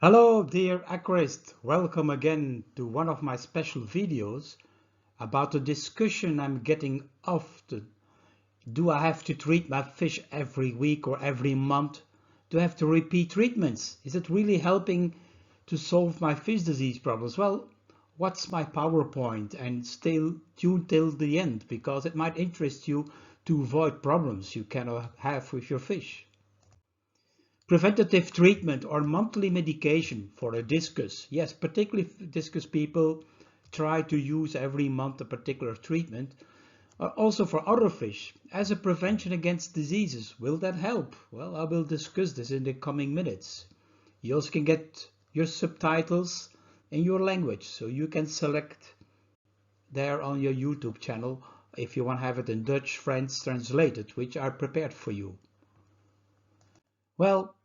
Hello dear aquarist, welcome again to one of my special videos about the discussion I'm getting often. Do I have to treat my fish every week or every month? Do I have to repeat treatments? Is it really helping to solve my fish disease problems? Well, what's my PowerPoint? And stay tuned till the end because it might interest you to avoid problems you cannot have with your fish. Preventative treatment or monthly medication for a discus. Yes, particularly discus people try to use every month a particular treatment. Also for other fish as a prevention against diseases. Will that help? Well, I will discuss this in the coming minutes. You also can get your subtitles in your language, so you can select there on your YouTube channel if you want to have it in Dutch, French translated, which are prepared for you. Well,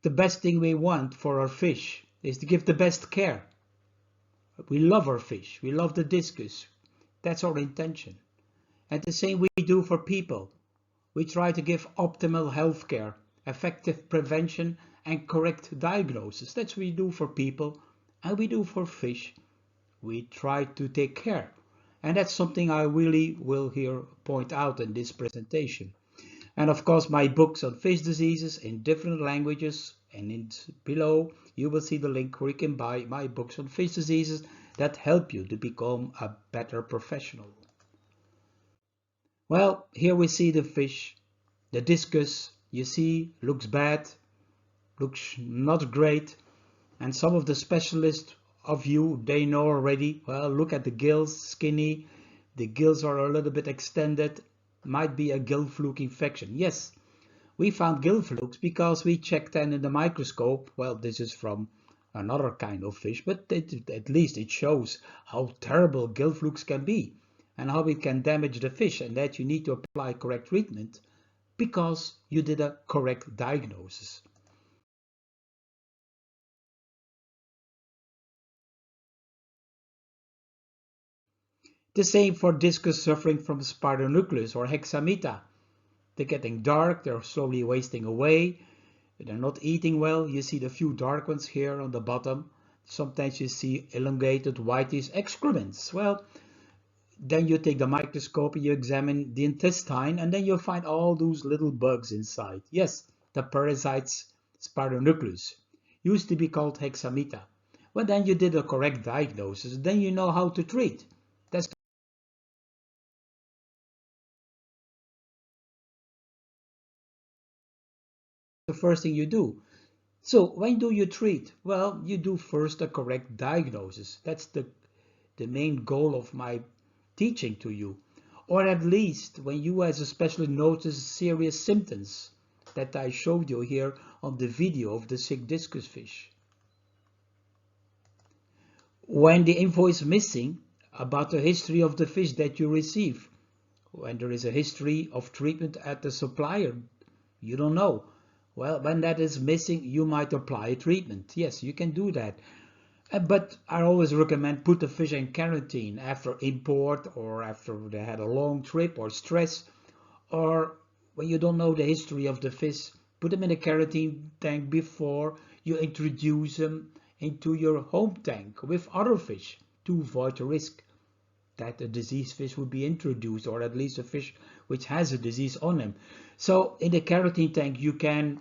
the best thing we want for our fish is to give the best care. We love our fish. We love the discus. That's our intention. And the same we do for people. We try to give optimal health care, effective prevention and correct diagnosis. That's what we do for people and we do for fish. We try to take care. And that's something I really will here point out in this presentation. And of course, my books on fish diseases in different languages, and below you will see the link where you can buy my books on fish diseases that help you to become a better professional. Well, here we see the fish, the discus, you see, looks bad, looks not great, and some of the specialists of you, they know already. Well, look at the gills, skinny, the gills are a little bit extended, might be a gill fluke infection. Yes, we found gill flukes because we checked them in the microscope. Well, this is from another kind of fish, but at least it shows how terrible gill flukes can be and how it can damage the fish, and that you need to apply correct treatment because you did a correct diagnosis. The same for discus suffering from spironucleus or hexameta. They're getting dark, they're slowly wasting away, they're not eating well. You see the few dark ones here on the bottom. Sometimes you see elongated whitish excrements. Well, then you take the microscope and you examine the intestine and then you'll find all those little bugs inside. Yes, the parasites spironucleus. Used to be called hexameta. Well, then you did a correct diagnosis. Then you know how to treat. That's the first thing you do. So when do you treat? Well, you do first a correct diagnosis. That's the main goal of my teaching to you. Or at least when you as a specialist notice serious symptoms that I showed you here on the video of the sick discus fish. When the info is missing about the history of the fish that you receive, when there is a history of treatment at the supplier, you don't know. Well, when that is missing, you might apply a treatment. Yes, you can do that. But I always recommend put the fish in quarantine after import or after they had a long trip or stress, or when you don't know the history of the fish, put them in a quarantine tank before you introduce them into your home tank with other fish to avoid the risk that a diseased fish would be introduced, or at least a fish which has a disease on him. So in the quarantine tank you can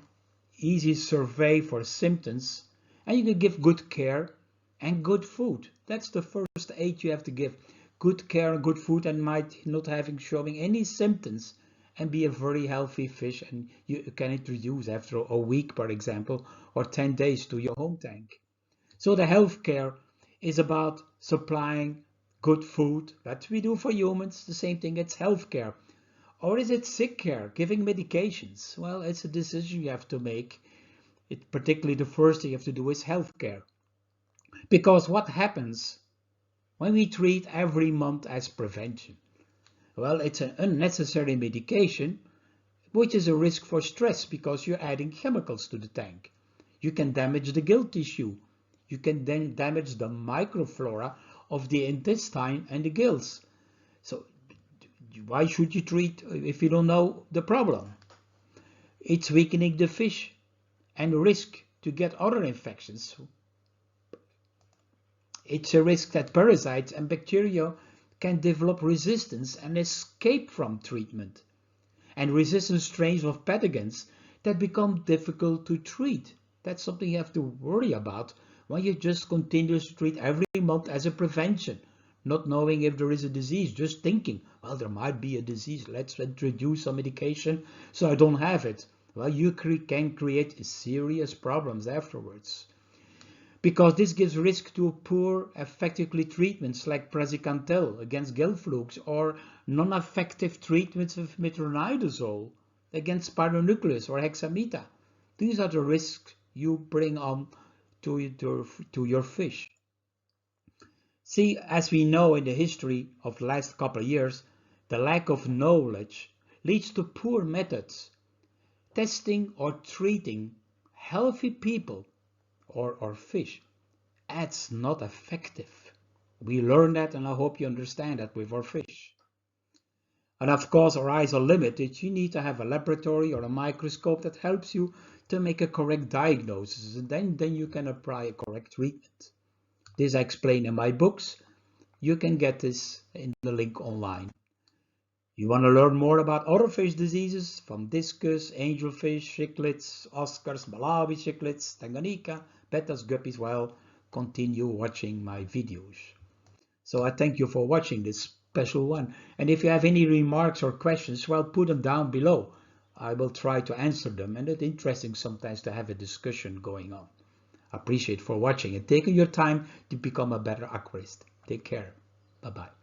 easily survey for symptoms and you can give good care and good food. That's the first aid you have to give. Good care and good food, and might not having showing any symptoms and be a very healthy fish, and you can introduce after a week, for example, or 10 days to your home tank. So the health care is about supplying good food. That we do for humans, the same thing, it's health care. Or is it sick care, giving medications? Well, it's a decision you have to make. Particularly the first thing you have to do is health care. Because what happens when we treat every month as prevention? Well, it's an unnecessary medication, which is a risk for stress because you're adding chemicals to the tank. You can damage the gill tissue. You can then damage the microflora of the intestine and the gills. So why should you treat if you don't know the problem? It's weakening the fish and risk to get other infections. It's a risk that parasites and bacteria can develop resistance and escape from treatment, and resistant strains of pathogens that become difficult to treat. That's something you have to worry about when you just continue to treat every month as a prevention, not knowing if there is a disease, just thinking, well, there might be a disease, let's introduce some medication so I don't have it. Well, you can create serious problems afterwards, because this gives risk to poor effectively treatments like praziquantel against Gelflux, or non-effective treatments of metronidazole against spironucleus or hexameta. These are the risks you bring on to your fish. See, as we know in the history of the last couple of years, the lack of knowledge leads to poor methods. Testing or treating healthy people or fish, that's not effective. We learn that, and I hope you understand that with our fish. And of course, our eyes are limited. You need to have a laboratory or a microscope that helps you to make a correct diagnosis, and then you can apply a correct treatment. This I explain in my books. You can get this in the link online. You want to learn more about other fish diseases from discus, angelfish, cichlids, Oscars, Malawi cichlids, Tanganyika, bettas, guppies? Well, continue watching my videos. So I thank you for watching this special one. And if you have any remarks or questions, well, put them down below. I will try to answer them, and it's interesting sometimes to have a discussion going on. I appreciate for watching and taking your time to become a better aquarist. Take care. Bye-bye.